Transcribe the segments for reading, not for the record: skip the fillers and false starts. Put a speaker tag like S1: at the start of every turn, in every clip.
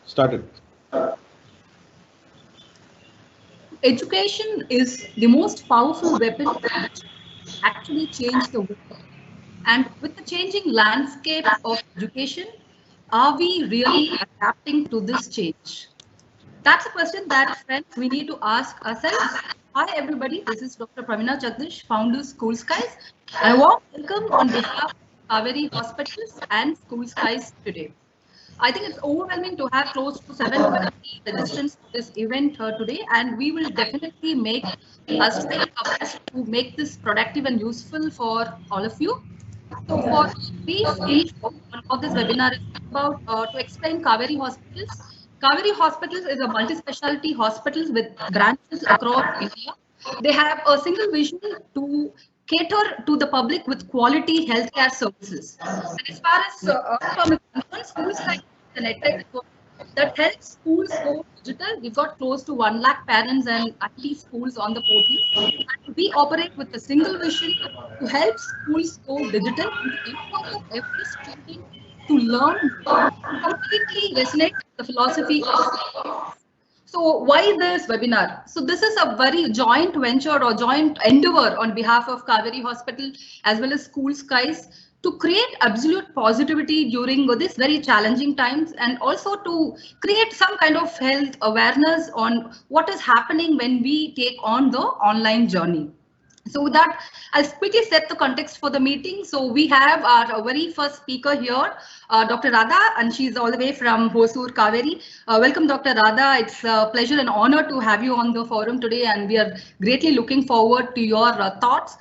S1: Started.
S2: Education is the most powerful weapon which actually change the world. And with the changing landscape of education, are we really adapting to this change? That's a question that, friends, we need to ask ourselves. Hi, everybody. This is Dr. Pramina Jagdish, founder School Skies, and a warm welcome on behalf of Kaveri Hospitals and School Skies today. I think it's overwhelming to have close to 720 registrants for this event today, and we will definitely make us try our best to make this productive and useful for all of you. So, for a brief intro on what this webinar is about, to explain Kaveri Hospitals. Kaveri Hospitals is a multi-specialty hospital with branches across India. They have a single vision to cater to the public with quality healthcare services. And as far as our firm is concerned, schools like the EdTech network that helps schools go digital. We've got close to 1 lakh parents and IT schools on the portal. And we operate with a single vision to help schools go digital and to empower every student to learn more. Completely resonate with the philosophy of so why this webinar? So this is a very joint venture or joint endeavor on behalf of Kaveri Hospital as well as School Skies to create absolute positivity during this very challenging times and also to create some kind of health awareness on what is happening when we take on the online journey. So with that, I'll quickly set the context for the meeting. So we have our very first speaker here, Dr. Radha, and she's all the way from Hosur, Kaveri. Welcome, Dr. Radha. It's a pleasure and honor to have you on the forum today, and we are greatly looking forward to your thoughts.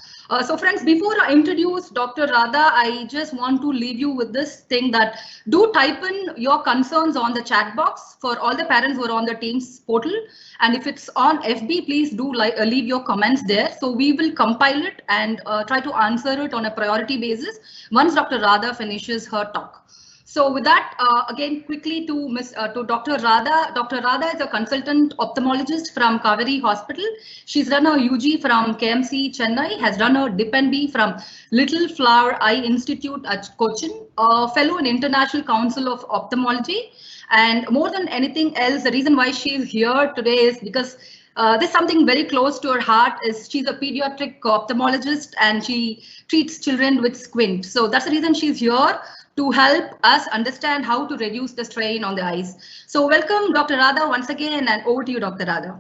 S2: So friends, before I introduce Dr. Radha, I just want to leave you with this thing that do type in your concerns on the chat box for all the parents who are on the Teams portal. And if it's on FB, please do leave your comments there. So we will compile it and try to answer it on a priority basis once Dr. Radha finishes her talk. So with that, again, quickly to Dr. Radha. Dr. Radha is a consultant ophthalmologist from Kaveri Hospital. She's done a UG from KMC Chennai, has done a Dip and B from Little Flower Eye Institute at Cochin, a fellow in International Council of Ophthalmology. And more than anything else, the reason why she's here today is because there's something very close to her heart. Is she's a pediatric ophthalmologist and she treats children with squint. So that's the reason she's here to help us understand how to reduce the strain on the eyes. So welcome, Dr. Radha, once again, and over to you, Dr. Radha.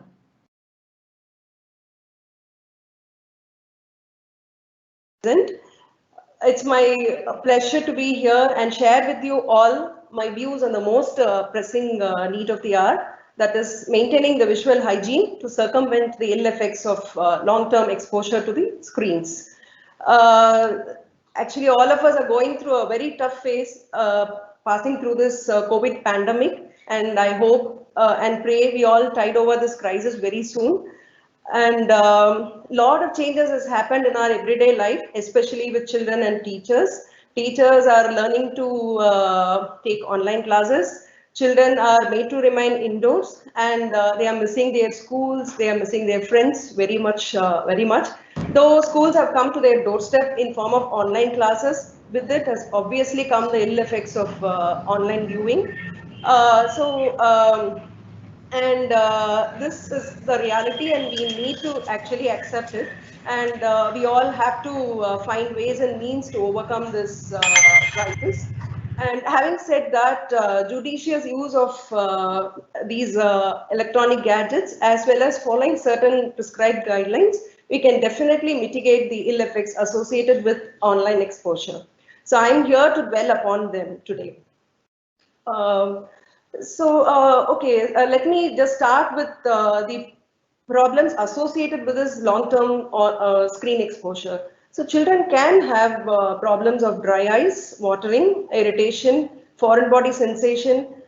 S3: It's my pleasure to be here and share with you all my views on the most pressing need of the hour, that is maintaining the visual hygiene to circumvent the ill effects of long-term exposure to the screens. Actually, all of us are going through a very tough phase, passing through this COVID pandemic, and I hope and pray we all tide over this crisis very soon. And lot of changes has happened in our everyday life, especially with children and teachers. Teachers are learning to take online classes. Children are made to remain indoors, and they are missing their schools. They are missing their friends very much, very much. Though schools have come to their doorstep in form of online classes, with it has obviously come the ill effects of online viewing. And this is the reality, and we need to actually accept it, and we all have to find ways and means to overcome this crisis. And having said that, judicious use of these electronic gadgets as well as following certain prescribed guidelines, we can definitely mitigate the ill effects associated with online exposure. So I'm here to dwell upon them today. Let me just start with the problems associated with this long-term screen exposure. So children can have problems of dry eyes, watering, irritation, foreign body sensation,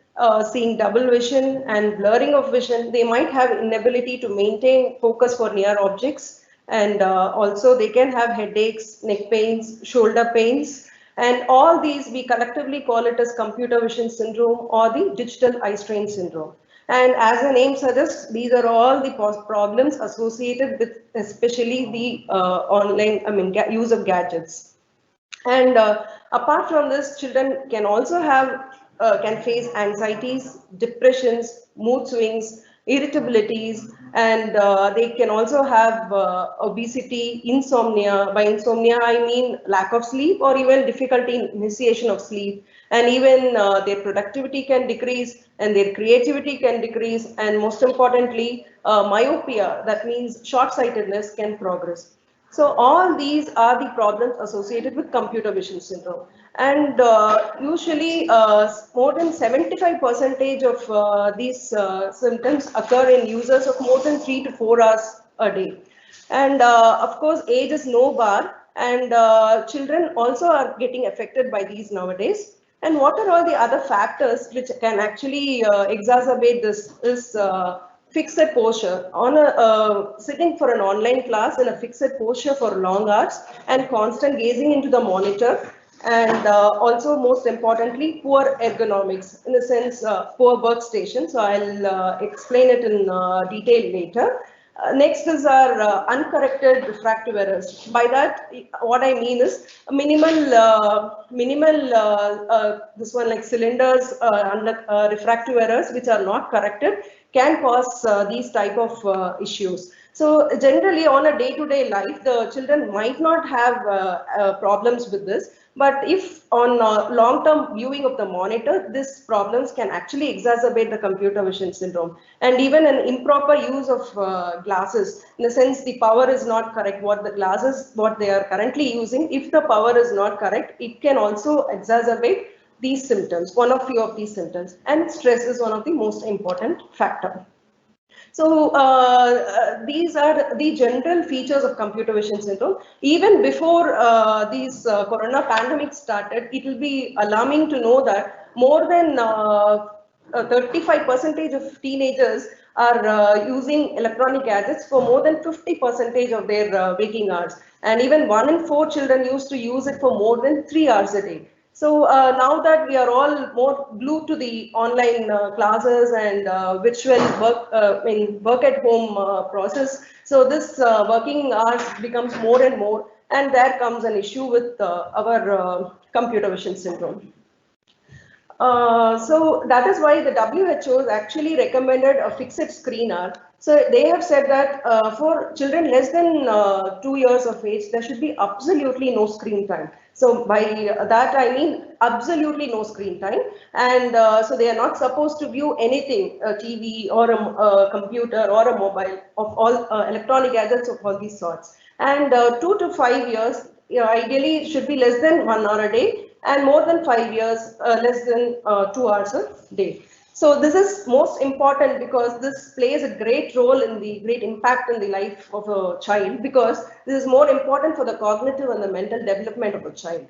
S3: seeing double vision and blurring of vision. They might have inability to maintain focus for near objects, and also they can have headaches, neck pains, shoulder pains. And all these, we collectively call it as computer vision syndrome or the digital eye strain syndrome. And as the name suggests, these are all the problems associated with especially the use of gadgets. And apart from this, children can also have can face anxieties, depressions, mood swings, irritabilities, and they can also have obesity, insomnia. By insomnia, I mean lack of sleep or even difficulty in initiation of sleep. And even their productivity can decrease and their creativity can decrease. And most importantly, myopia, that means short-sightedness, can progress. So all these are the problems associated with computer vision syndrome. And usually more than 75% of these symptoms occur in users of more than 3 to 4 hours a day. And of course, age is no bar, and children also are getting affected by these nowadays. And what are all the other factors which can actually exacerbate this is fixed posture. On a sitting for an online class in a fixed posture for long hours and constant gazing into the monitor, and also most importantly poor ergonomics, in the sense poor workstation. So I'll explain it in detail later. Next is our uncorrected refractive errors. By that, what I mean is minimal this one like cylinders under refractive errors which are not corrected can cause these type of issues. So generally on a day-to-day life, the children might not have problems with this, but if on long-term viewing of the monitor, these problems can actually exacerbate the computer vision syndrome. And even an improper use of glasses, in the sense the power is not correct, what the glasses, what they are currently using, if the power is not correct, it can also exacerbate these symptoms, one of few of these symptoms. And stress is one of the most important factor. So these are the general features of computer vision syndrome. Even before these corona pandemic started, it will be alarming to know that more than 35% of teenagers are using electronic gadgets for more than 50% of their waking hours. And even 1 in 4 children used to use it for more than 3 hours a day. So now that we are all more glued to the online classes and virtual work at home process, so this working hours becomes more and more, and there comes an issue with our computer vision syndrome. So that is why the WHO has actually recommended a fixed screen hour. So they have said that for children less than 2 years of age, there should be absolutely no screen time. So by that I mean absolutely no screen time, and so they are not supposed to view anything, a TV or a computer or a mobile of all electronic gadgets of all these sorts. And 2 to 5 years, ideally it should be less than 1 hour a day, and more than 5 years, less than 2 hours a day. So this is most important because this plays a great role in the great impact in the life of a child, because this is more important for the cognitive and the mental development of a child.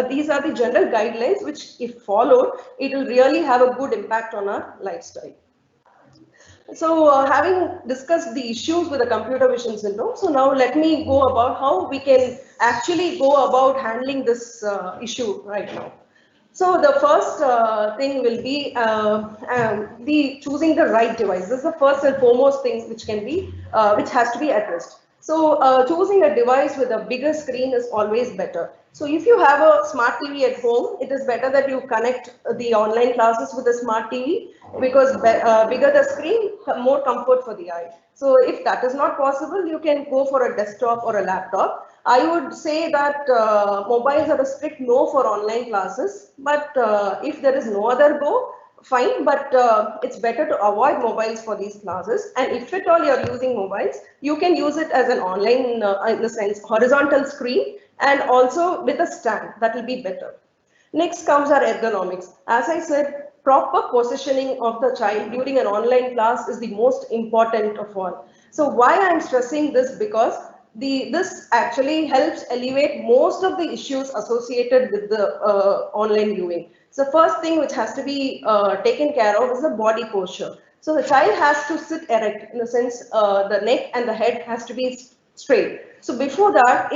S3: These are the general guidelines which, if followed, it will really have a good impact on our lifestyle. So having discussed the issues with the computer vision syndrome, so now let me go about how we can actually go about handling this issue right now. So the first thing will be choosing the right device. This is the first and foremost thing which can be which has to be addressed. So choosing a device with a bigger screen is always better. So if you have a smart TV at home, it is better that you connect the online classes with a smart TV, because bigger the screen, more comfort for the eye. So if that is not possible, you can go for a desktop or a laptop. I would say that mobiles are a strict no for online classes, but if there is no other go, fine, but it's better to avoid mobiles for these classes. And if at all you're using mobiles, you can use it as an online, in the sense, horizontal screen, and also with a stand. That will be better. Next comes our ergonomics. As I said, proper positioning of the child during an online class is the most important of all. So why I'm stressing this? Because this actually helps alleviate most of the issues associated with the online viewing. So first thing which has to be taken care of is the body posture. So the child has to sit erect, in the sense the neck and the head has to be straight. So before that,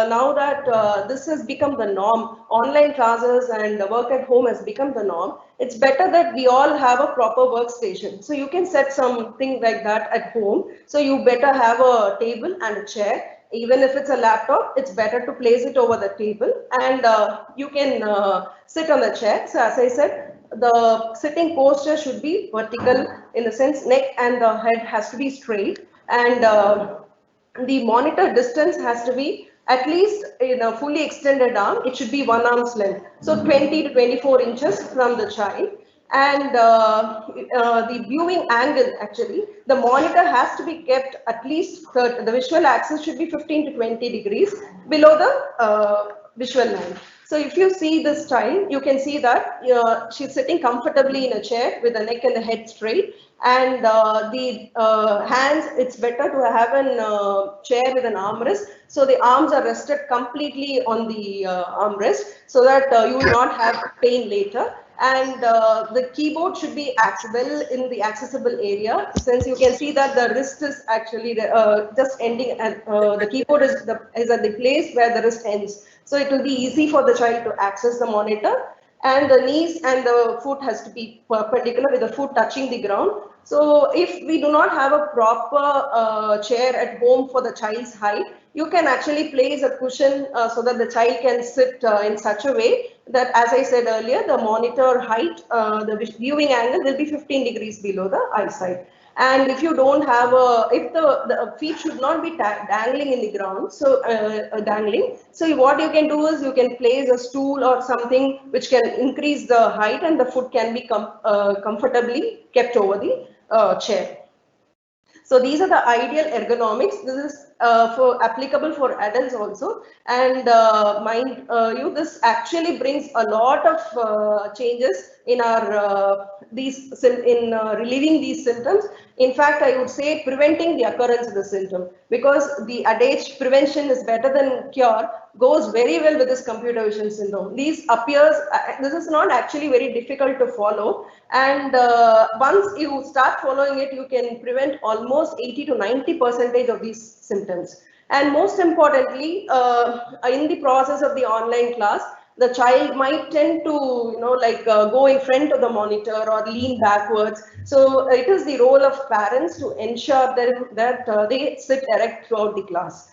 S3: now that this has become the norm, online classes and work at home has become the norm, it's better that we all have a proper workstation. So you can set something like that at home. So you better have a table and a chair. Even if it's a laptop, it's better to place it over the table, and you can sit on the chair. So as I said, the sitting posture should be vertical, in the sense neck and the head has to be straight, and the monitor distance has to be at least in a fully extended arm. It should be 1 arm's length, so 20 to 24 inches from the child. And the viewing angle, actually, the monitor has to be kept at least 30, the visual axis should be 15 to 20 degrees below the visual line. So if you see this child, you can see that she's sitting comfortably in a chair with the neck and the head straight, and the hands, it's better to have a chair with an armrest, so the arms are rested completely on the armrest, so that you will not have pain later. And the keyboard should be well in the accessible area, since you can see that the wrist is actually just ending, and the keyboard is at the place where the wrist ends. So it will be easy for the child to access the monitor, and the knees and the foot has to be perpendicular with the foot touching the ground. So if we do not have a proper chair at home for the child's height, you can actually place a cushion so that the child can sit in such a way that, as I said earlier, the monitor height, the viewing angle will be 15 degrees below the eyesight. And if you don't have if the feet should not be dangling in the ground, so dangling. So what you can do is you can place a stool or something which can increase the height, and the foot can be comfortably kept over the chair. So these are the ideal ergonomics. This is applicable for adults also. And mind you, this actually brings a lot of changes in our relieving these symptoms. In fact, I would say preventing the occurrence of the symptom, because the adage prevention is better than cure goes very well with this computer vision syndrome. This is not actually very difficult to follow, and once you start following it, you can prevent almost 80 to 90% of these symptoms. And most importantly, in the process of the online class, the child might tend to, go in front of the monitor or lean backwards. So it is the role of parents to ensure that they sit erect throughout the class.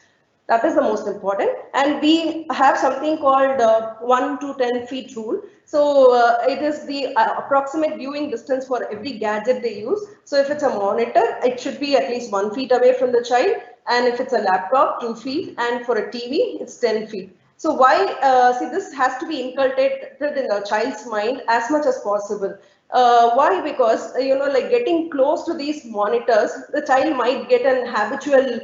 S3: That is the most important. And we have something called 1 to 10 feet rule. So it is the approximate viewing distance for every gadget they use. So if it's a monitor, it should be at least 1 feet away from the child. And if it's a laptop, 2 feet. And for a TV, it's 10 feet. So why, this has to be inculcated in the child's mind as much as possible. Why? Because, getting close to these monitors, the child might get an habitual,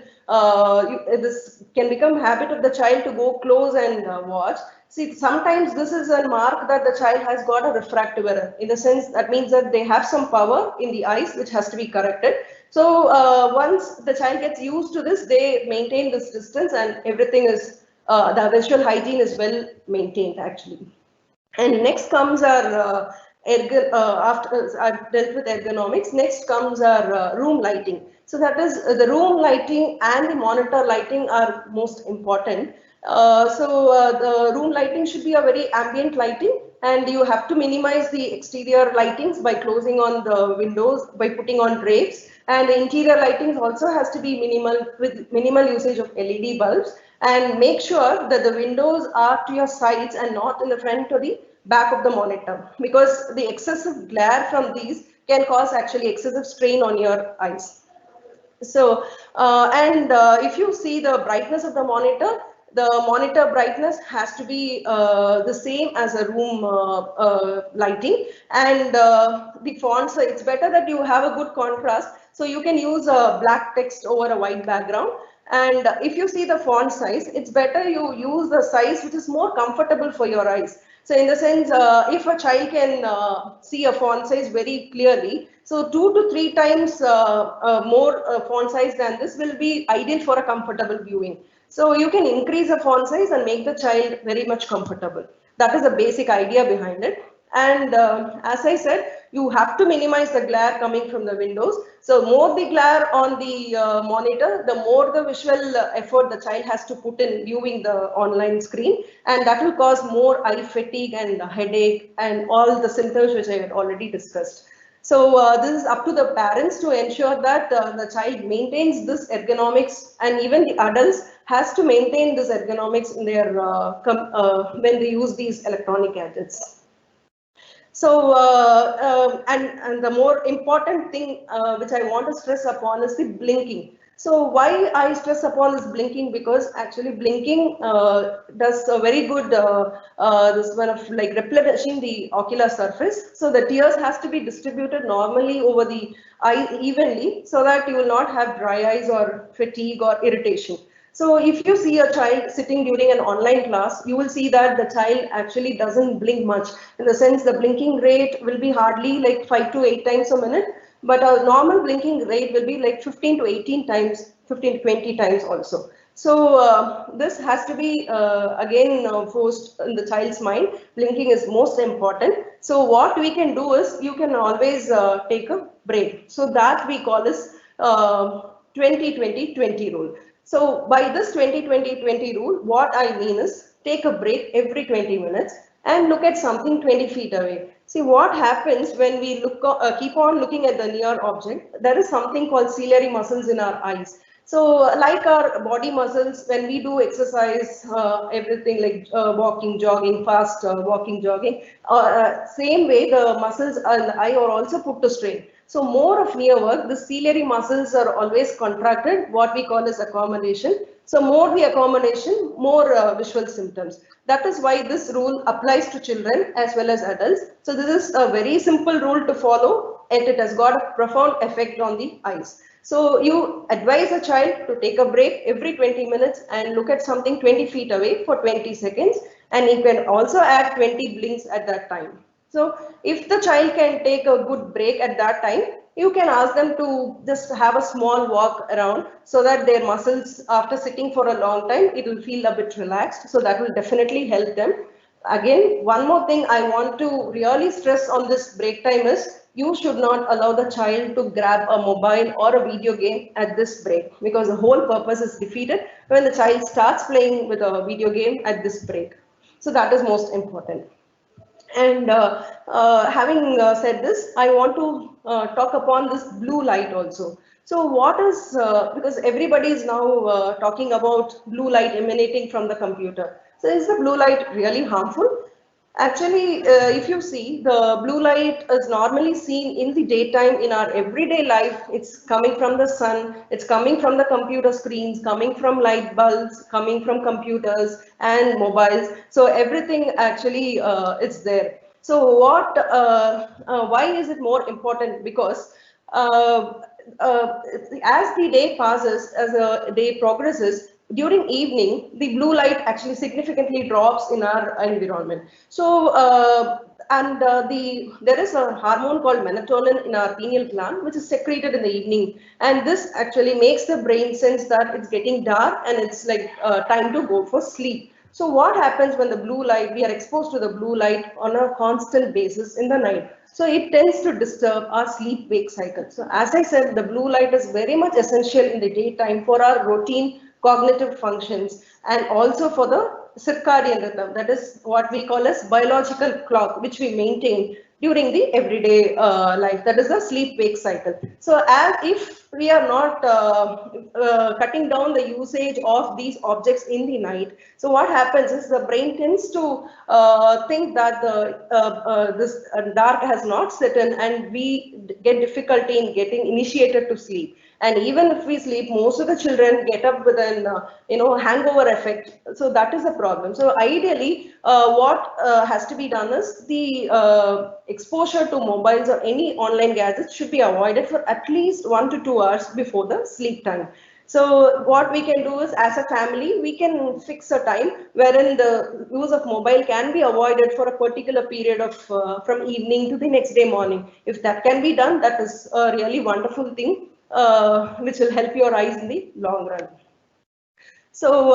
S3: this can become habit of the child to go close and watch. See, sometimes this is a mark that the child has got a refractive error. In the sense, that means that they have some power in the eyes which has to be corrected. So once the child gets used to this, they maintain this distance, and everything is, the visual hygiene is well maintained actually. And next comes our after I've dealt with ergonomics, next comes our room lighting. So that is the room lighting and the monitor lighting are most important. The room lighting should be a very ambient lighting, and you have to minimize the exterior lightings by closing on the windows, by putting on drapes, and the interior lighting also has to be minimal, with minimal usage of LED bulbs, and make sure that the windows are to your sides and not in the front or the back of the monitor, because the excessive glare from these can cause actually excessive strain on your eyes. So, if you see the brightness of the monitor brightness has to be the same as a room lighting, and the fonts, it's better that you have a good contrast. So you can use a black text over a white background. And if you see the font size, it's better you use the size which is more comfortable for your eyes. So in the sense, if a child can see a font size very clearly, so 2 to 3 times more font size than this will be ideal for a comfortable viewing. So you can increase the font size and make the child very much comfortable. That is the basic idea behind it. And as I said, you have to minimize the glare coming from the windows. So more the glare on the monitor, the more the visual effort the child has to put in viewing the online screen, and that will cause more eye fatigue and headache and all the symptoms which I had already discussed. So this is up to the parents to ensure that the child maintains this ergonomics, and even the adults has to maintain this ergonomics in their when they use these electronic gadgets. So, and the more important thing which I want to stress upon is the blinking. So why I stress upon this blinking, because actually blinking does a very good this one of like replenishing the ocular surface. So the tears has to be distributed normally over the eye evenly, so that you will not have dry eyes or fatigue or irritation. So if you see a child sitting during an online class, you will see that the child actually doesn't blink much. In the sense, the blinking rate will be hardly like 5 to 8 times a minute, but a normal blinking rate will be like 15 to 18 times, 15 to 20 times also. So this has to be again forced in the child's mind. Blinking is most important. So what we can do is, you can always take a break. So that we call as 20-20-20 rule. So by this 20-20-20 rule, what I mean is, take a break every 20 minutes and look at something 20 feet away. See what happens when we keep on looking at the near object. There is something called ciliary muscles in our eyes. So like our body muscles, when we do exercise, everything like walking, jogging, fast walking, jogging, same way the muscles in the eye are also put to strain. So more of near work, the ciliary muscles are always contracted, what we call as accommodation. So more the accommodation, more visual symptoms. That is why this rule applies to children as well as adults. So this is a very simple rule to follow, and it has got a profound effect on the eyes. So you advise a child to take a break every 20 minutes and look at something 20 feet away for 20 seconds. And you can also add 20 blinks at that time. So if the child can take a good break at that time, you can ask them to just have a small walk around, so that their muscles, after sitting for a long time, it will feel a bit relaxed. So that will definitely help them. Again, one more thing I want to really stress on this break time is, you should not allow the child to grab a mobile or a video game at this break, because the whole purpose is defeated when the child starts playing with a video game at this break. So that is most important. And having said this, I want to talk upon this blue light also. So what is, because everybody is now talking about blue light emanating from the computer. So is the blue light really harmful? Actually, if you see, the blue light is normally seen in the daytime in our everyday life. It's coming from the sun, it's coming from the computer screens, coming from light bulbs, coming from computers and mobiles. So everything actually it's there. So why is it more important? Because as the day passes, as the day progresses, during evening, the blue light actually significantly drops in our environment. So, there is a hormone called melatonin in our pineal gland, which is secreted in the evening, and this actually makes the brain sense that it's getting dark and it's like time to go for sleep. So what happens when the blue light, we are exposed to the blue light on a constant basis in the night? So it tends to disturb our sleep-wake cycle. So as I said, the blue light is very much essential in the daytime for our routine cognitive functions, and also for the circadian rhythm, that is what we call as biological clock, which we maintain during the everyday life, that is the sleep wake cycle. So as if we are not cutting down the usage of these objects in the night, so what happens is the brain tends to think that this dark has not set in, and we get difficulty in getting initiated to sleep. And even if we sleep, most of the children get up with an hangover effect. So that is a problem. So ideally, what has to be done is the exposure to mobiles or any online gadgets should be avoided for at least 1 to 2 hours before the sleep time. So what we can do is, as a family, we can fix a time wherein the use of mobile can be avoided for a particular period of from evening to the next day morning. If that can be done, that is a really wonderful thing, which will help your eyes in the long run. So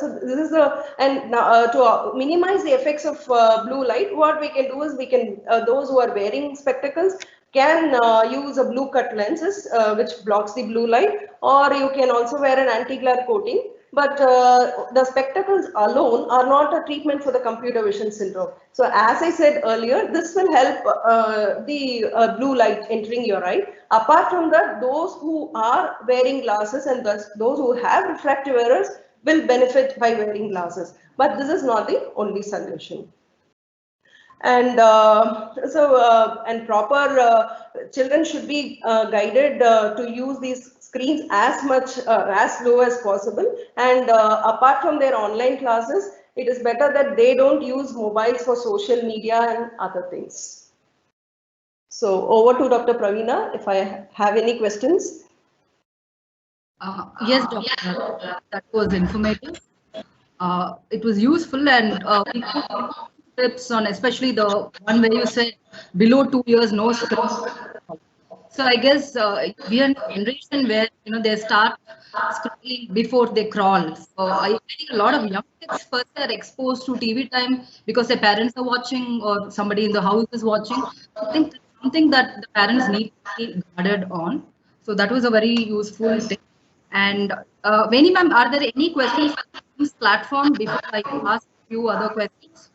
S3: so this is the, and now to minimize the effects of blue light, what we can do is, we can those who are wearing spectacles can use a blue cut lenses which blocks the blue light, or you can also wear an anti-glare coating. but the spectacles alone are not a treatment for the computer vision syndrome. So as I said earlier, this will help the blue light entering your eye. Apart from that, those who are wearing glasses and those who have refractive errors will benefit by wearing glasses. But this is not the only solution. And and proper children should be guided to use these screens as low as possible. And apart from their online classes, it is better that they don't use mobiles for social media and other things. So over to Dr. Praveena, if I have any questions.
S2: Yes, Doctor, that was informative. It was useful, and we put tips on, especially the one where you said below 2 years, no screen. So I guess we are in a generation where they start scrolling before they crawl. So I think a lot of young kids first are exposed to TV time because their parents are watching or somebody in the house is watching. I think that's something that the parents need to be guarded on. So that was a very useful tip. And Veni ma'am, are there any questions on this platform before I ask a few other questions?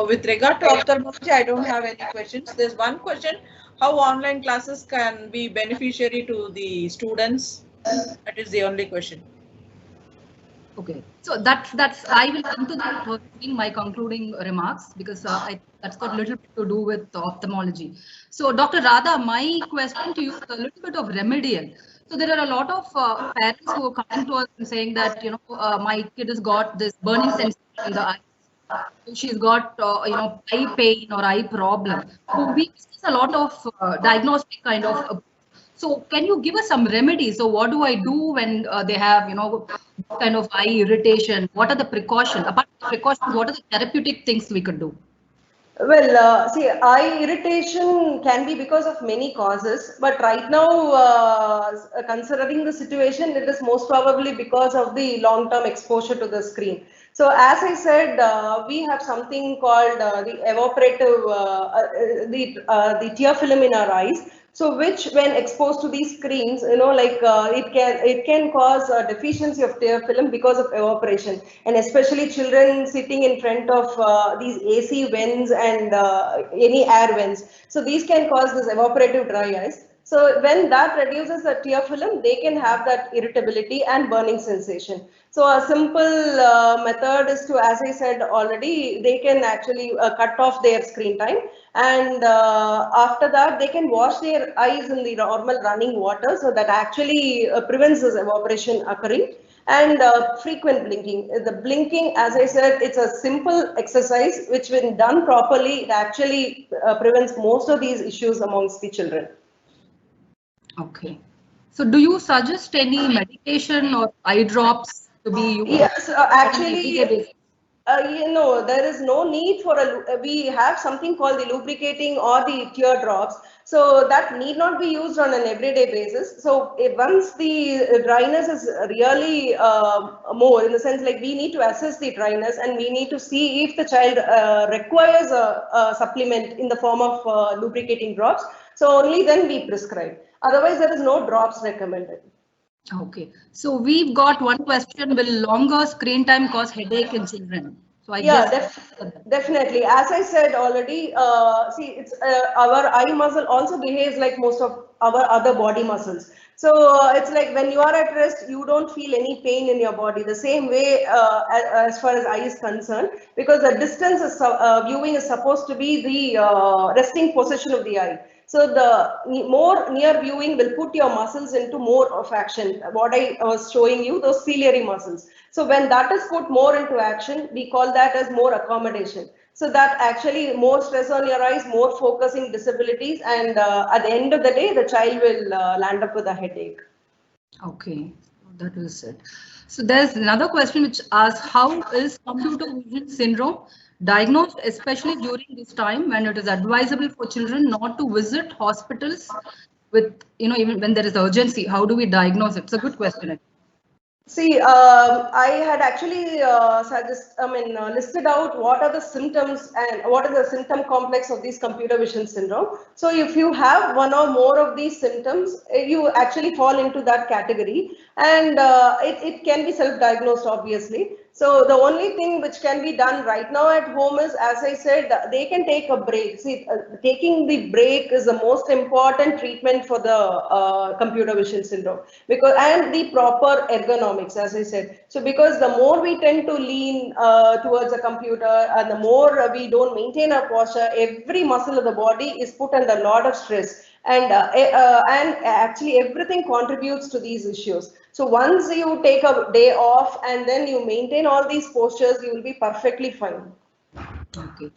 S1: With regard to ophthalmology, I don't have any questions. There's one question: how online classes can be beneficiary to the students? That is the only question.
S2: Okay, so that's I will come to that in my concluding remarks, because that's got a little bit to do with ophthalmology. So Dr. Radha, my question to you is a little bit of remedial. So there are a lot of parents who are coming to us and saying that my kid has got this burning sensation in the eye. She's got eye pain or eye problem. So we discuss a lot of diagnostic kind of. So can you give us some remedies? So what do I do when they have kind of eye irritation? What are the precautions? Apart from the precautions, what are the therapeutic things we could do?
S3: Well, see, eye irritation can be because of many causes, but right now, considering the situation, it is most probably because of the long-term exposure to the screen. So, as I said, we have something called the evaporative, the tear film in our eyes. So, which when exposed to these screens, it can cause a deficiency of tear film because of evaporation, and especially children sitting in front of these AC vents and any air vents. So these can cause this evaporative dry eyes. So when that reduces the tear film, they can have that irritability and burning sensation. So a simple method is to, as I said already, they can actually cut off their screen time, and after that they can wash their eyes in the normal running water, so that actually prevents this evaporation occurring. And frequent blinking. The blinking, as I said, it's a simple exercise which, when done properly, it actually prevents most of these issues amongst the children.
S2: Okay. So do you suggest any medication or eye drops to be used?
S3: Yes, actually, there is no need for we have something called the lubricating or the tear drops. So that need not be used on an everyday basis. So once the dryness is really more, in the sense like we need to assess the dryness and we need to see if the child requires a supplement in the form of lubricating drops. So only then we prescribe. Otherwise, there is no drops recommended.
S2: Okay, so we've got one question: will longer screen time cause headache in children? So I guess
S3: definitely. As I said already, see, it's our eye muscle also behaves like most of our other body muscles. So it's like when you are at rest, you don't feel any pain in your body. The same way as far as eye is concerned, because the distance is viewing is supposed to be the resting position of the eye. So the more near viewing will put your muscles into more of action. What I was showing you, those ciliary muscles. So when that is put more into action, we call that as more accommodation. So that actually more stress on your eyes, more focusing disabilities, and at the end of the day, the child will land up with a headache.
S2: Okay, that was it. So there's another question which asks, how is computer vision syndrome diagnosed, especially during this time when it is advisable for children not to visit hospitals with, even when there is urgency? How do we diagnose it? It's a good question.
S3: See, I had actually listed out what are the symptoms and what is the symptom complex of these computer vision syndrome. So if you have one or more of these symptoms, you actually fall into that category, and it can be self-diagnosed, obviously. So the only thing which can be done right now at home is, as I said, they can take a break. See, taking the break is the most important treatment for the computer vision syndrome, because and the proper ergonomics, as I said. So because the more we tend to lean towards a computer, and the more we don't maintain our posture, every muscle of the body is put under a lot of stress, and actually everything contributes to these issues. So once you take a day off and then you maintain all these postures, you will be perfectly fine.
S2: Okay.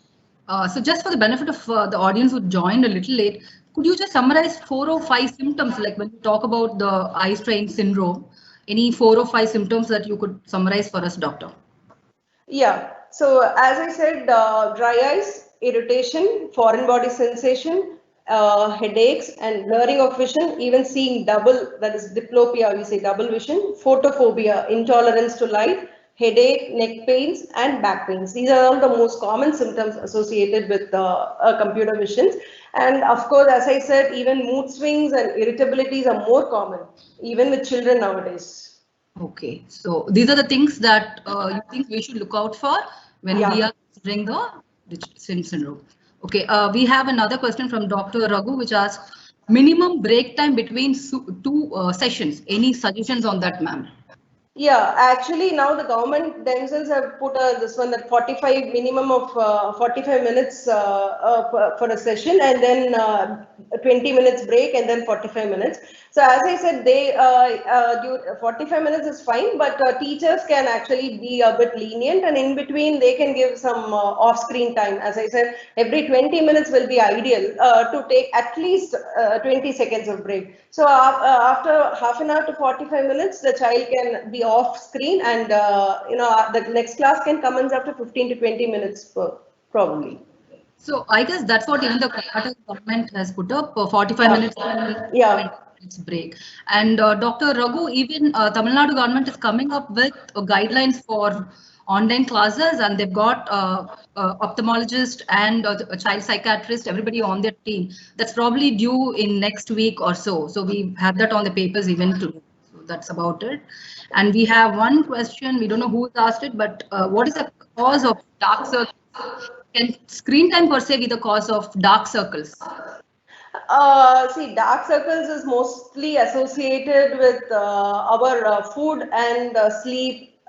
S2: So just for the benefit of the audience who joined a little late, could you just summarize 4 or 5 symptoms, like when you talk about the eye strain syndrome, any 4 or 5 symptoms that you could summarize for us, doctor?
S3: Yeah. So as I said, dry eyes, irritation, foreign body sensation, headaches, and blurring of vision, even seeing double, that is diplopia, we say double vision, photophobia, intolerance to light, headache, neck pains, and back pains. These are all the most common symptoms associated with computer visions. And of course, as I said, even mood swings and irritabilities are more common, even with children nowadays.
S2: Okay, so these are the things that you think we should look out for when we are considering the digital syndrome. Okay, we have another question from Dr. Raghu, which asks, minimum break time between two sessions. Any suggestions on that, ma'am?
S3: Yeah, actually now the government themselves have put this one, that 45 minimum of 45 minutes for a session, and then 20 minutes break, and then 45 minutes. So as I said, they 45 minutes is fine, but teachers can actually be a bit lenient, and in between they can give some off-screen time. As I said, every 20 minutes will be ideal to take at least 20 seconds of break. So after half an hour to 45 minutes, the child can be off screen, and the next class can commence after 15 to 20 minutes probably.
S2: So I guess that's what even the Karnataka government has put up, 45 minutes, 20 minutes break. And Dr. Raghu, even Tamil Nadu government is coming up with guidelines for online classes, and they've got ophthalmologist and a child psychiatrist, everybody on their team. That's probably due in next week or so. So we have that on the papers even today. So that's about it. And we have one question, we don't know who asked it, but what is the cause of dark circles? Can screen time per se be the cause of dark circles?
S3: See, dark circles is mostly associated with our food and sleep.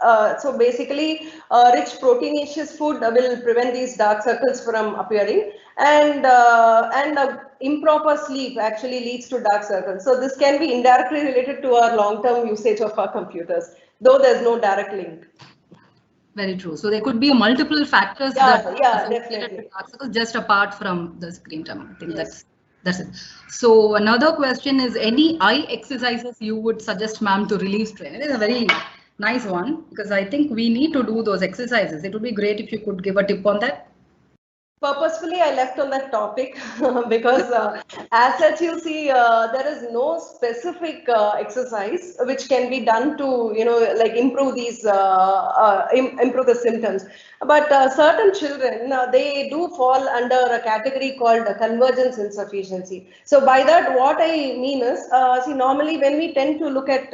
S3: So basically, rich proteinaceous food will prevent these dark circles from appearing, and improper sleep actually leads to dark circles. So this can be indirectly related to our long-term usage of our computers, though there's no direct link.
S2: Very true. So there could be multiple factors
S3: that
S2: associated with dark circles, just apart from the screen time. I think that's it. So another question is, any eye exercises you would suggest, ma'am, to relieve strain? It is a very nice one, because I think we need to do those exercises. It would be great if you could give a tip on that.
S3: Purposefully, I left on that topic because as such, you see, there is no specific exercise which can be done to, like improve these, improve the symptoms. But certain children, they do fall under a category called convergence insufficiency. So by that, what I mean is, see, normally when we tend to look at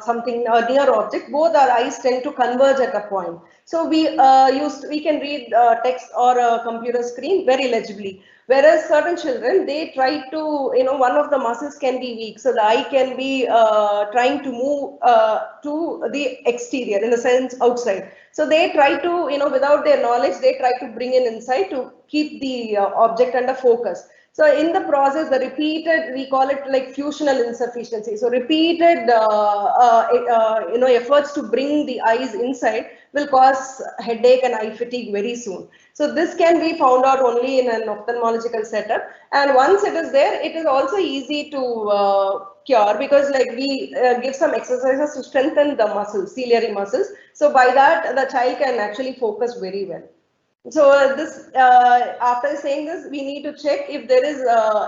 S3: something, a near object, both our eyes tend to converge at a point. So we can read text or a computer screen very legibly. Whereas certain children, they try to, one of the muscles can be weak. So the eye can be trying to move to the exterior, in the sense outside. So they try to, without their knowledge, they try to bring in inside to keep the object under focus. So in the process, the repeated, we call it like fusional insufficiency. So repeated, efforts to bring the eyes inside will cause headache and eye fatigue very soon. So this can be found out only in an ophthalmological setup. And once it is there, it is also easy to cure, because like we give some exercises to strengthen the muscles, ciliary muscles. So by that, the child can actually focus very well. So this, after saying this, we need to check if there is,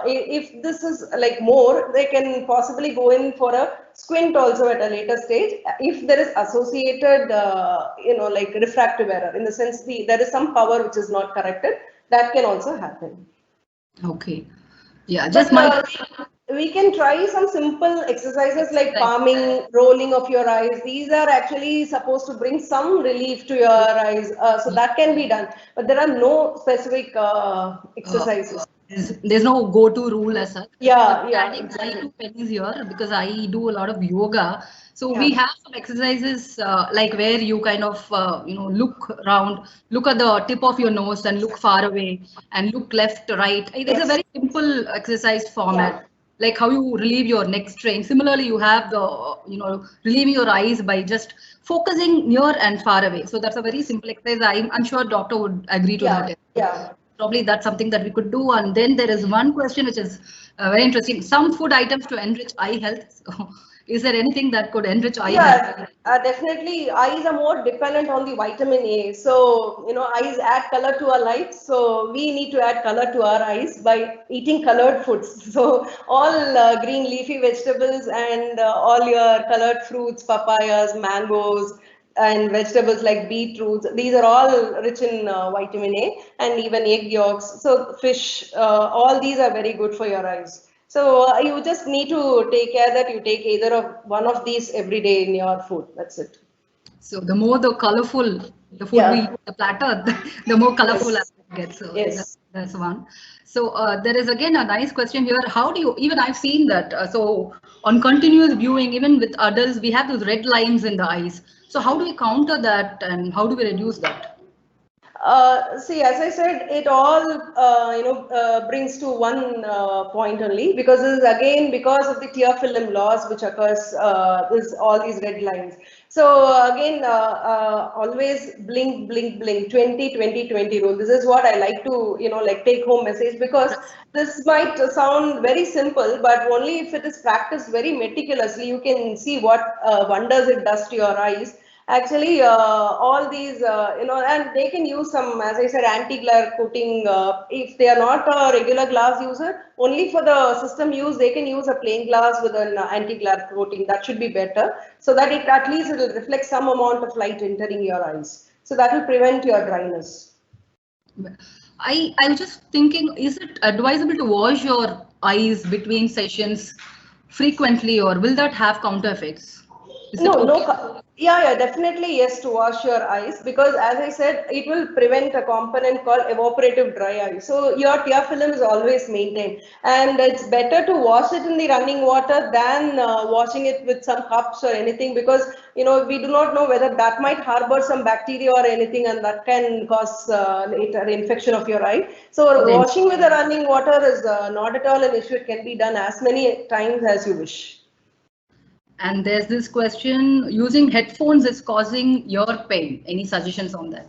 S3: if this is like more, they can possibly go in for a squint also at a later stage. If there is associated, like refractive error, in the sense there is some power which is not corrected, that can also happen.
S2: Okay. Yeah,
S3: But
S2: just my.
S3: we can try some simple exercises like palming, rolling of your eyes. These are actually supposed to bring some relief to your eyes. So that can be done. But there are no specific exercises.
S2: There's no go-to rule as such.
S3: Yeah, yeah,
S2: Adding my
S3: exactly.
S2: 2 pennies here because I do a lot of yoga. So we
S3: Yeah.
S2: have some exercises like where you kind of look around, look at the tip of your nose and look far away and look left, right. It is a
S3: Yes.
S2: very simple exercise
S3: Yeah.
S2: format. Like how you relieve your neck strain. Similarly, you have the relieving your eyes by just focusing near and far away. So that's a very simple exercise. I'm sure doctor would agree to
S3: Yeah.
S2: that.
S3: Yeah.
S2: Probably that's something that we could do. And then there is one question which is very interesting. Some food items to enrich eye health. So, is there anything that could enrich eye health?
S3: Yeah, definitely. Eyes are more dependent on the vitamin A. So, eyes add color to our life. So, we need to add color to our eyes by eating colored foods. So, all green leafy vegetables and all your colored fruits, papayas, mangoes, and vegetables like beetroots. These are all rich in vitamin A and even egg yolks. So, fish, all these are very good for your eyes. So you just need to take care that you take either of one of these every day in your food. That's it.
S2: So the more the colorful the food we eat,
S3: Yeah.
S2: the platter, the more colorful
S3: Yes.
S2: it gets. So
S3: Yes.
S2: that's one. So there is again a nice question here. How do you, even I've seen that. So on continuous viewing, even with adults, we have those red lines in the eyes. So how do we counter that and how do we reduce that?
S3: See, as I said, it all brings to one point only, because this is again because of the tear film loss which occurs is all these red lines. So again, always blink, blink, blink. 20-20-20 rule. This is what I like to like take home message, because this might sound very simple, but only if it is practiced very meticulously, you can see what wonders it does to your eyes. Actually, all these, and they can use some, as I said, anti-glare coating. If they are not a regular glass user, only for the system use, they can use a plain glass with an anti-glare coating. That should be better, so that it at least it will reflect some amount of light entering your eyes. So that will prevent your dryness.
S2: I was just thinking, is it advisable to wash your eyes between sessions frequently, or will that have counter effects? Is it
S3: No, no.
S2: okay?
S3: Yeah, yeah, definitely yes to wash your eyes, because as I said, it will prevent a component called evaporative dry eye. So your tear film is always maintained, and it's better to wash it in the running water than washing it with some cups or anything, because we do not know whether that might harbor some bacteria or anything, and that can cause later infection of your eye.
S2: Or
S3: So
S2: the
S3: washing with the running water is not at all an issue. It can be done as many times as you wish.
S2: And there's this question, using headphones is causing ear pain. Any suggestions on that?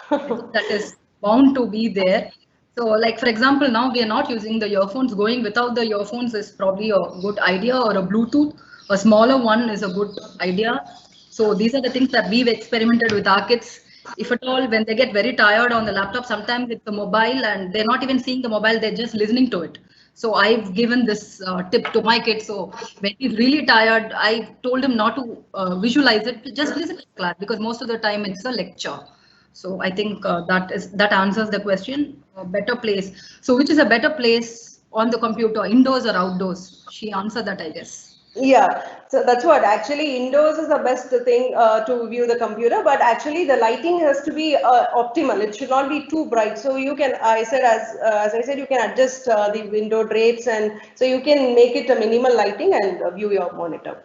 S2: I think that is bound to be there. So like, for example, now we are not using the earphones. Going without the earphones is probably a good idea, or a Bluetooth. A smaller one is a good idea. So these are the things that we've experimented with our kids. If at all, when they get very tired on the laptop, sometimes it's the mobile and they're not even seeing the mobile, they're just listening to it. So I've given this tip to my kid. So when he's really tired, I told him not to visualize it, just listen to class, because most of the time it's a lecture. So I think that answers the question. A better place. So which is a better place on the computer, indoors or outdoors? She answered that, I guess.
S3: Yeah, so that's what actually indoors is the best thing to view the computer, but actually the lighting has to be optimal. It should not be too bright. So you can, I said, as I said, you can adjust the window drapes, and so you can make it a minimal lighting and view your monitor.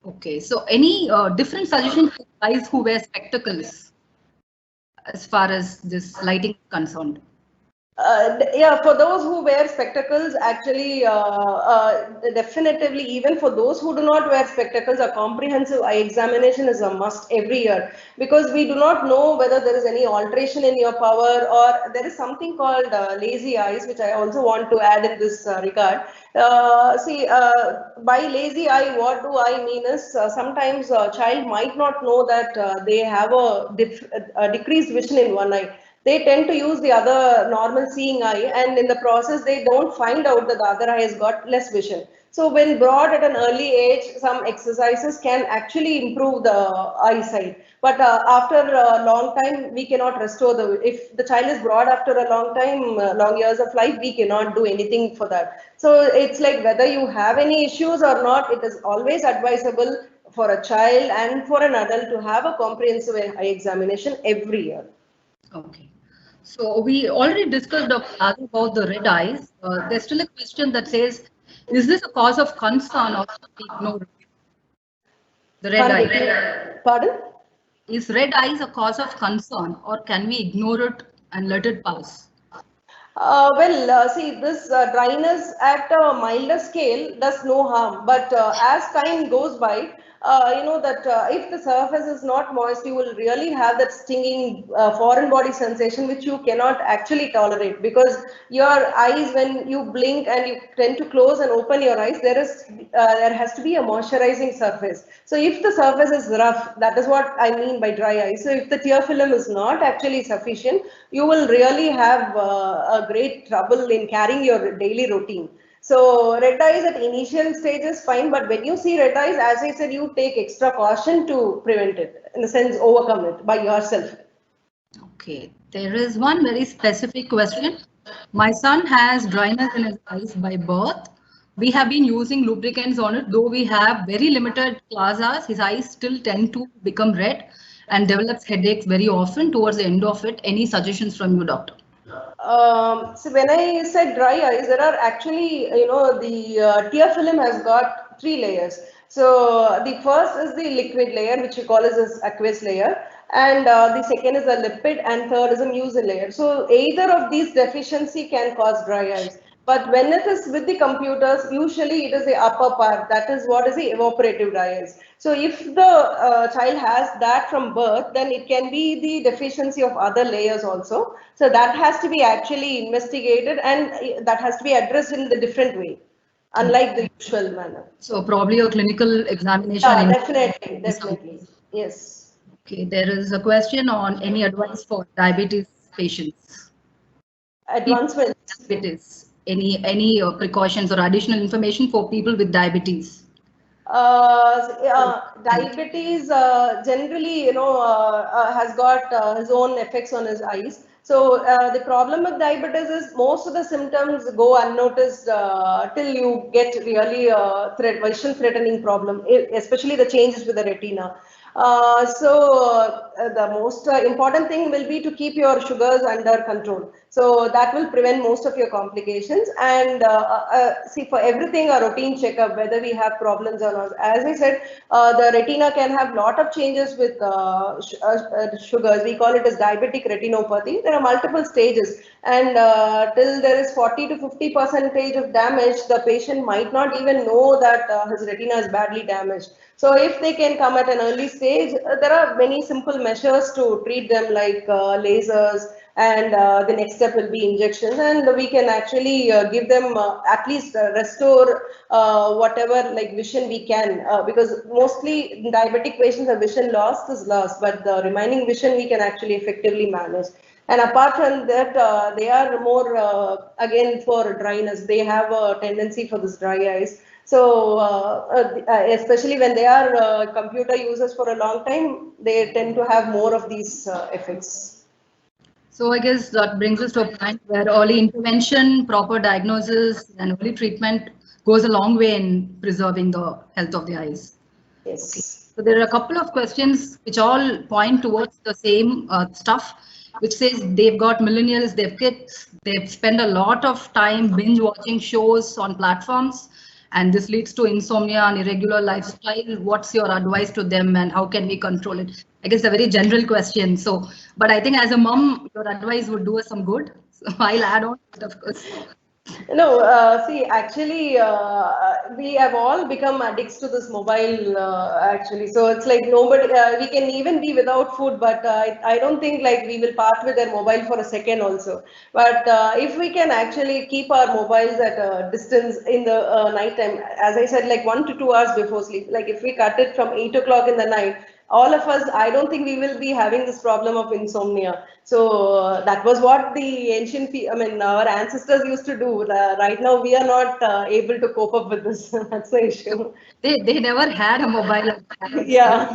S2: Okay. So any different suggestions for guys who wear spectacles as far as this lighting is concerned?
S3: Yeah, for those who wear spectacles, actually, definitively, even for those who do not wear spectacles, a comprehensive eye examination is a must every year, because we do not know whether there is any alteration in your power, or there is something called lazy eyes, which I also want to add in this regard. See, by lazy eye, what do I mean is sometimes a child might not know that they have a decreased vision in one eye. they tend to use the other normal seeing eye, and in the process they don't find out that the other eye has got less vision. So when brought at an early age, some exercises can actually improve the eyesight. But after a long time, we cannot restore the. If the child is brought after a long time, long years of life, we cannot do anything for that. So it's like whether you have any issues or not, it is always advisable for a child and for an adult to have a comprehensive eye examination every year.
S2: Okay. So we already discussed about the red eyes. There's still a question that says, is this a cause of concern or should we ignore it? The red eye.
S3: Pardon?
S2: Is red eyes a cause of concern or can we ignore it and let it pass?
S3: See, this dryness at a milder scale does no harm, but as time goes by, you know that if the surface is not moist, you will really have that stinging foreign body sensation which you cannot actually tolerate, because your eyes, when you blink and you tend to close and open your eyes, there has to be a moisturizing surface. So if the surface is rough, that is what I mean by dry eyes. So if the tear film is not actually sufficient, you will really have a great trouble in carrying your daily routine. So red eyes at initial stage is fine, but when you see red eyes, as I said, you take extra caution to prevent it, in the sense overcome it by yourself.
S2: Okay, there is one very specific question. My son has dryness in his eyes by birth. We have been using lubricants on it, though we have very limited class Rs. His eyes still tend to become red and develops headaches very often towards the end of it. Any suggestions from you, doctor?
S3: So when I said dry eyes, there are actually, you know, the tear film has got 3 layers. So the first is the liquid layer, which we call as aqueous layer, and the second is a lipid, and third is a mucin layer. So either of these deficiency can cause dry eyes. But when it is with the computers, usually it is the upper part, that is what is the evaporative dry eyes. So if the child has that from birth, then it can be the deficiency of other layers also. So that has to be actually investigated, and that has to be addressed in the different way, unlike the usual manner.
S2: So probably a clinical examination.
S3: Yeah, definitely, yes.
S2: Okay, there is a question on any advice for diabetes patients.
S3: Advancements.
S2: Diabetes. Any precautions or additional information for people with diabetes?
S3: Diabetes generally, you know, has got his own effects on his eyes. So the problem with diabetes is most of the symptoms go unnoticed till you get really vision threatening problem, especially the changes with the retina. The most important thing will be to keep your sugars under control. So that will prevent most of your complications. And see, for everything, a routine checkup, whether we have problems or not. As I said, the retina can have lot of changes with sugars. We call it as diabetic retinopathy. There are multiple stages, and till there is 40 to 50% of damage, the patient might not even know that his retina is badly damaged. So if they can come at an early stage, there are many simple measures to treat them, like lasers, and the next step will be injections, and we can actually give them at least restore whatever like vision we can, because mostly diabetic patients are vision lost is lost, but the remaining vision we can actually effectively manage. And apart from that, they are more again for dryness. They have a tendency for this dry eyes. So especially when they are computer users for a long time, they tend to have more of these effects.
S2: So I guess that brings us to a point where early intervention, proper diagnosis, and early treatment goes a long way in preserving the health of the eyes.
S3: Yes.
S2: Okay. So there are a couple of questions which all point towards the same stuff, which says they've got millennials, they've kids, they've spent a lot of time binge watching shows on platforms, and this leads to insomnia and irregular lifestyle. What's your advice to them and how can we control it? I guess a very general question. So, but I think as a mom, your advice would do us some good. So I'll add on, of course.
S3: No, see, actually, we have all become addicts to this mobile, actually. So it's like nobody, we can even be without food, but I don't think like we will part with their mobile for a second also. But if we can actually keep our mobiles at a distance in the night time, as I said, like 1 to 2 hours before sleep, like if we cut it from 8 o'clock in the night, all of us, I don't think we will be having this problem of insomnia. So that was what the our ancestors used to do. Right now, we are not able to cope up with this. That's the issue.
S2: They never had a mobile.
S3: Yeah.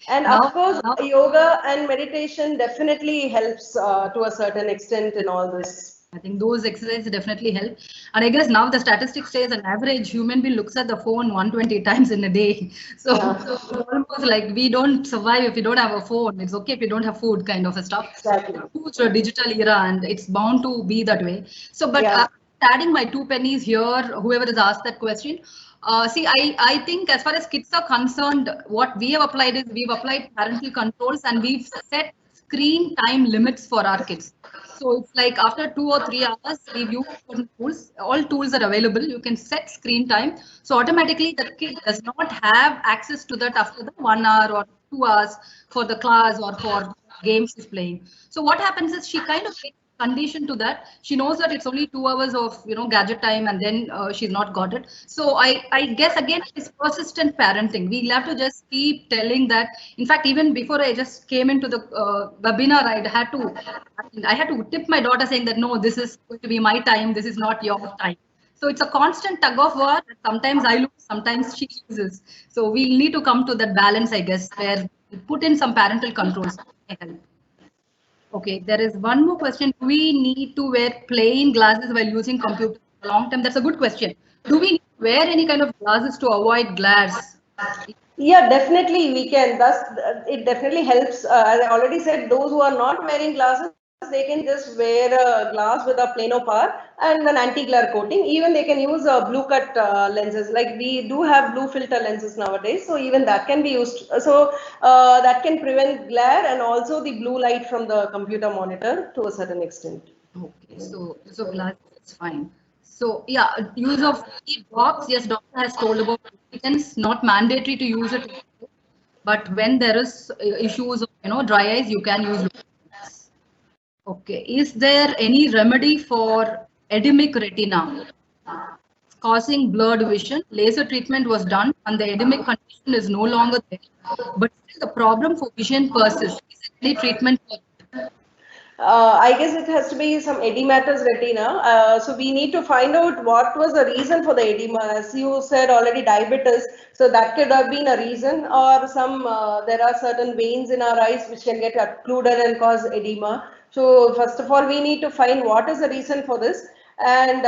S3: And
S2: Now,
S3: of course,
S2: now
S3: yoga and meditation definitely helps to a certain extent in all this.
S2: I think those exercises definitely help. And I guess now the statistics says an average human being looks at the phone 120 times in a day. So
S3: Yeah.
S2: it's almost like we don't survive if we don't have a phone. It's okay if we don't have food, kind of a stuff.
S3: Exactly.
S2: Huge digital era, and it's bound to be that way. So, but
S3: Yeah.
S2: adding my 2 pennies here, whoever has asked that question. See, I think as far as kids are concerned, what we have applied is we've applied parental controls and we've set screen time limits for our kids. So it's like after 2 or 3 hours, we've used certain tools. All tools are available. You can set screen time. So automatically the kid does not have access to that after the 1 hour or 2 hours for the class or for games she's playing. So what happens is she kind of gets conditioned to that. She knows that it's only 2 hours of gadget time, and then she's not got it. So I guess again it's persistent parenting. We'll have to just keep telling that. In fact, even before I just came into the webinar, I had to tip my daughter saying that no, this is going to be my time. This is not your time. So it's a constant tug of war. Sometimes I lose, sometimes she loses. So we need to come to that balance, I guess, where we put in some parental controls to help. Okay, there is one more question. Do we need to wear plain glasses while using computers for a long time? That's a good question. Do we wear any kind of glasses to avoid glares?
S3: Yeah, definitely we can. Thus, it definitely helps. As I already said, those who are not wearing glasses, they can just wear a glass with a plano par and an anti-glare coating. Even they can use blue cut lenses. Like we do have blue filter lenses nowadays, so even that can be used. So that can prevent glare and also the blue light from the computer monitor to a certain extent.
S2: Okay, so glasses is fine. So yeah, use of drops. Yes, doctor has told about evidence, not mandatory to use it. But when there is issues of dry eyes, you can use. Okay, is there any remedy for edemic retina causing blurred vision? Laser treatment was done and the edemic condition is no longer there, but still the problem for vision persists. Is there any treatment for it?
S3: I guess it has to be some edematous retina. So we need to find out what was the reason for the edema. As you said already, diabetes. So that could have been a reason, or some there are certain veins in our eyes which can get occluded and cause edema. So first of all, we need to find what is the reason for this. And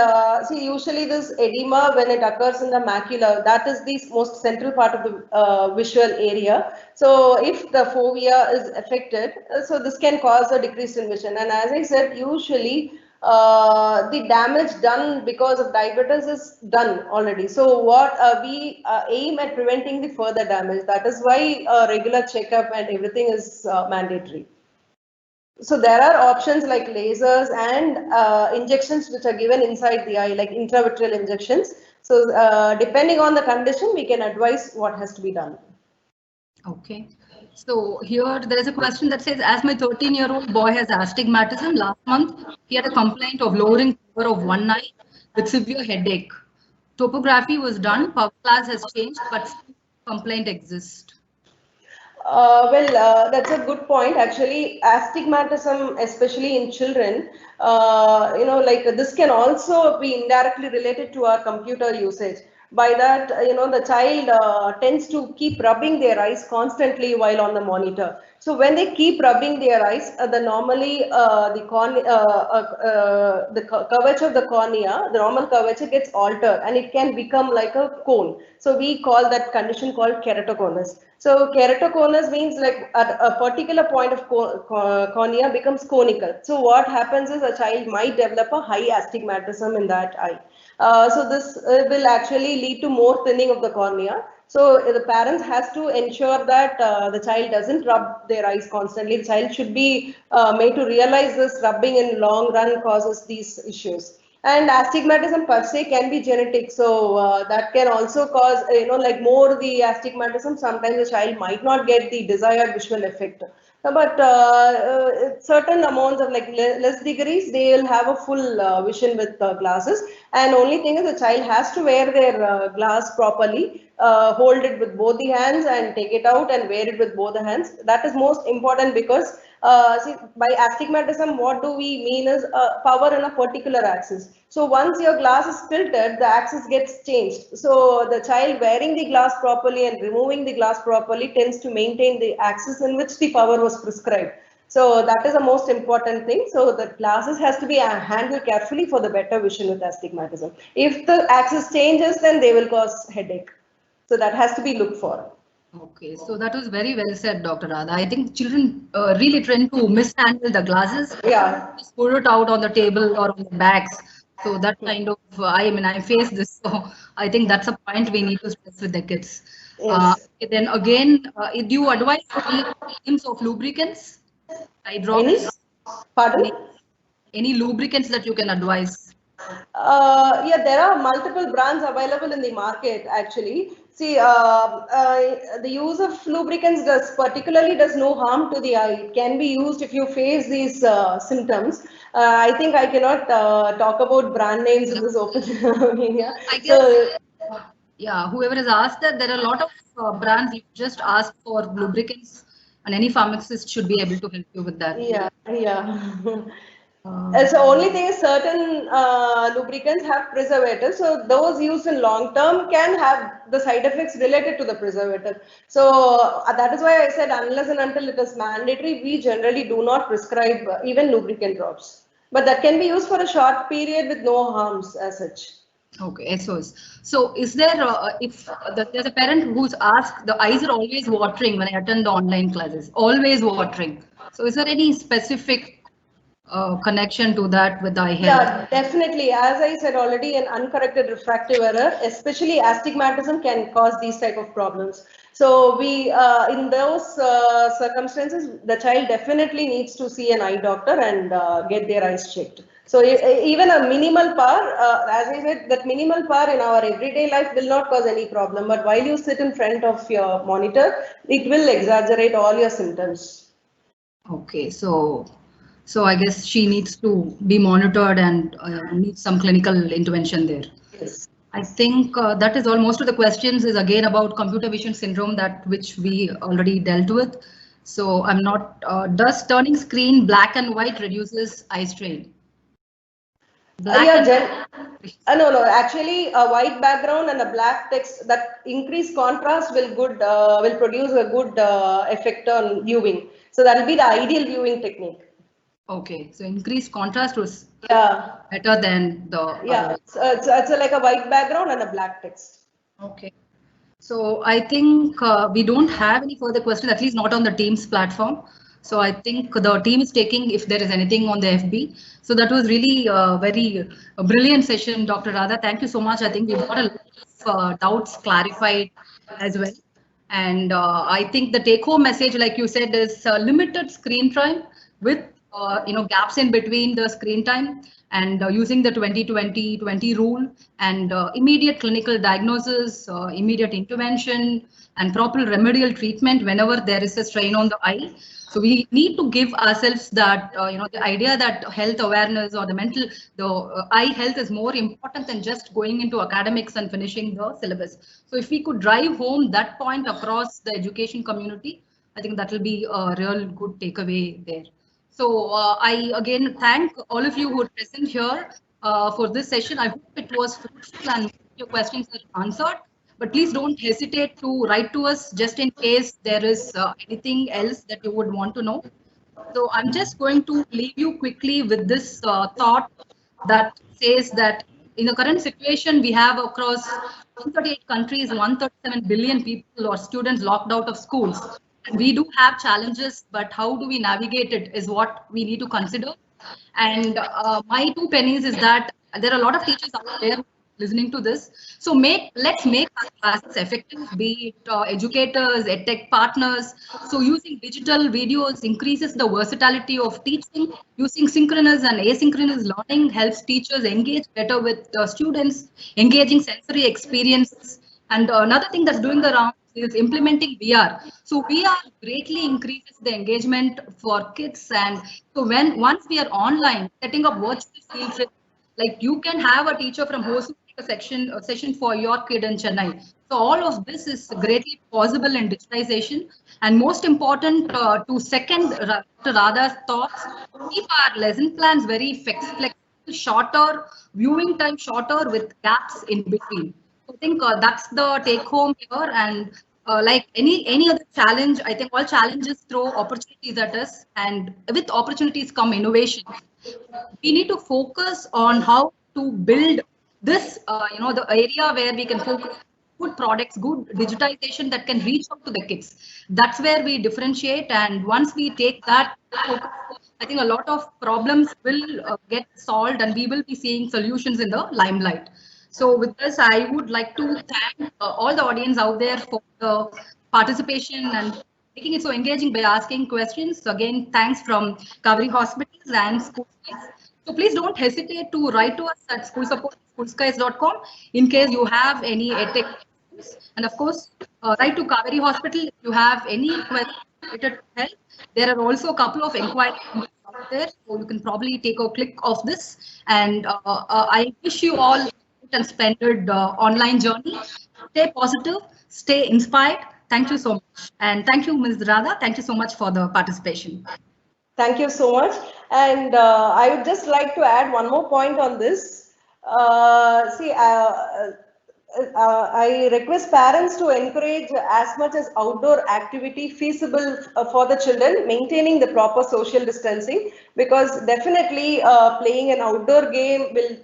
S3: see, usually this edema, when it occurs in the macula, that is the most central part of the visual area. So if the fovea is affected, so this can cause a decrease in vision. And as I said, usually the damage done because of diabetes is done already. So what we aim at preventing the further damage. That is why regular checkup and everything is mandatory. So there are options like lasers and injections which are given inside the eye, like intravitreal injections. So depending on the condition, we can advise what has to be done.
S2: Okay. So here there is a question that says, as my 13-year-old boy has astigmatism, last month he had a complaint of lowering power of one eye with severe headache. Topography was done, power class has changed, but still complaint exists.
S3: That's a good point. Actually, astigmatism, especially in children, like this can also be indirectly related to our computer usage. By that, the child tends to keep rubbing their eyes constantly while on the monitor. So when they keep rubbing their eyes, the curvature of the cornea, the normal curvature gets altered and it can become like a cone. So we call that condition called keratoconus. So keratoconus means like a particular point of cornea becomes conical. So what happens is a child might develop a high astigmatism in that eye. So this will actually lead to more thinning of the cornea. So the parents has to ensure that the child doesn't rub their eyes constantly. The child should be made to realize this rubbing in long run causes these issues. And astigmatism per se can be genetic, so that can also cause, like more the astigmatism, sometimes the child might not get the desired visual effect. But certain amounts of like less degrees, they will have a full vision with glasses. And only thing is the child has to wear their glass properly. hold it with both the hands and take it out and wear it with both the hands. That is most important because see, by astigmatism, what do we mean is power in a particular axis. So once your glass is tilted, the axis gets changed. So the child wearing the glass properly and removing the glass properly tends to maintain the axis in which the power was prescribed. So that is the most important thing. So the glasses has to be handled carefully for the better vision with astigmatism. If the axis changes, then they will cause headache. So that has to be looked for.
S2: Okay, so that was very well said, Dr. Radha. I think children really tend to mishandle the glasses.
S3: Yeah.
S2: Just pull it out on the table or on the bags. So that kind of, I mean, I face this. So I think that's a point we need to stress with the kids.
S3: Yes.
S2: Then again, do you advise any names of lubricants? Eye drops?
S3: Any? Pardon?
S2: Any lubricants that you can advise?
S3: Yeah, there are multiple brands available in the market actually. See, the use of lubricants particularly does no harm to the eye. It can be used if you face these symptoms. I think I cannot talk about brand names in this open media.
S2: I guess, yeah, whoever has asked that, there are a lot of brands. You just ask for lubricants, and any pharmacist should be able to help you with that.
S3: Yeah, yeah. So only thing is certain lubricants have preservatives. So those used in long term can have the side effects related to the preservative. So that is why I said unless and until it is mandatory, we generally do not prescribe even lubricant drops. But that can be used for a short period with no harms as such.
S2: Okay, SOS. So is there, if there's a parent who's asked, the eyes are always watering when I attend the online classes, always watering. So is there any specific connection to that with the eye health?
S3: Yeah, definitely. As I said already, an uncorrected refractive error, especially astigmatism, can cause these type of problems. So we, in those circumstances, the child definitely needs to see an eye doctor and get their eyes checked. So even a minimal power, as I said, that minimal power in our everyday life will not cause any problem. But while you sit in front of your monitor, it will exaggerate all your symptoms.
S2: Okay, so I guess she needs to be monitored and needs some clinical intervention there.
S3: Yes.
S2: I think that is all. Most of the questions is again about computer vision syndrome, that which we already dealt with. So I'm not, does turning screen black and white reduces eye strain?
S3: No. Actually, a white background and a black text, that increased contrast will produce a good effect on viewing. So that will be the ideal viewing technique.
S2: Okay, so increased contrast was
S3: better
S2: than the.
S3: Yeah, it's like a white background and a black text.
S2: Okay. So I think we don't have any further questions, at least not on the Teams platform. So I think the team is taking if there is anything on the FB. So that was really a brilliant session, Dr. Radha. Thank you so much. I think we've got a lot of doubts clarified as well. And I think the take-home message, like you said, is limited screen time with gaps in between the screen time, and using the 20-20-20 rule, and immediate clinical diagnosis, immediate intervention, and proper remedial treatment whenever there is a strain on the eye. So we need to give ourselves that, the idea that health awareness or the eye health is more important than just going into academics and finishing the syllabus. So if we could drive home that point across the education community, I think that will be a real good takeaway there. So I again thank all of you who are present here for this session. I hope it was fruitful and your questions are answered. But please don't hesitate to write to us just in case there is anything else that you would want to know. So I'm just going to leave you quickly with this thought that says that in the current situation, we have across 138 countries, 137 billion people or students locked out of schools. And we do have challenges, but how do we navigate it is what we need to consider. And my 2 pennies is that there are a lot of teachers out there listening to this. So let's make our classes effective, be it educators, edtech partners. So using digital videos increases the versatility of teaching. Using synchronous and asynchronous learning helps teachers engage better with students, engaging sensory experiences. And another thing that's doing the rounds is implementing VR. So VR greatly increases the engagement for kids. And so once we are online, setting up virtual field trips, like you can have a teacher from Hosur take a session for your kid in Chennai. So all of this is greatly possible in digitization. And most important, to second Radha's thoughts, keep our lesson plans very flexible, shorter, viewing time shorter with gaps in between. So I think that's the take home here. And like any other challenge, I think all challenges throw opportunities at us, and with opportunities come innovation. We need to focus on how to build this, the area where we can focus good products, good digitization that can reach out to the kids. That's where we differentiate. And once we take that focus, I think a lot of problems will get solved, and we will be seeing solutions in the limelight. So with this, I would like to thank all the audience out there for the participation and making it so engaging by asking questions. Again, thanks from Kaveri Hospitals and School Skies. So please don't hesitate to write to us at schoolsupport@schoolskies.com in case you have any edtech questions. And of course, write to Kaveri Hospital if you have any questions related to health. There are also a couple of inquiries out there, so you can probably take a click of this. And I wish you all and splendid online journey. Stay positive, stay inspired. Thank you so much. And thank you, Ms. Radha. Thank you so much for the participation.
S3: Thank you so much. And I would just like to add one more point on this. I request parents to encourage as much as outdoor activity feasible for the children, maintaining the proper social distancing, because definitely playing an outdoor game will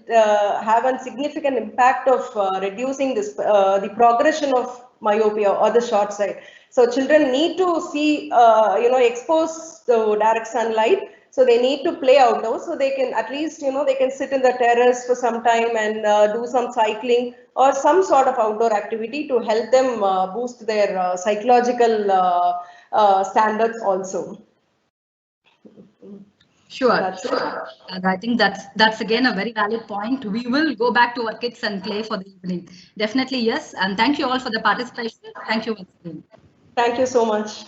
S3: have a significant impact of reducing this the progression of myopia or the short sight. So children need to see, exposed to direct sunlight. So they need to play outdoors, so they can at least, they can sit in the terrace for some time and do some cycling or some sort of outdoor activity to help them boost their psychological standards also.
S2: Sure. And I think that's again a very valid point. We will go back to our kids and play for the evening. Definitely, yes. And thank you all for the participation. Thank you once again.
S3: Thank you so much.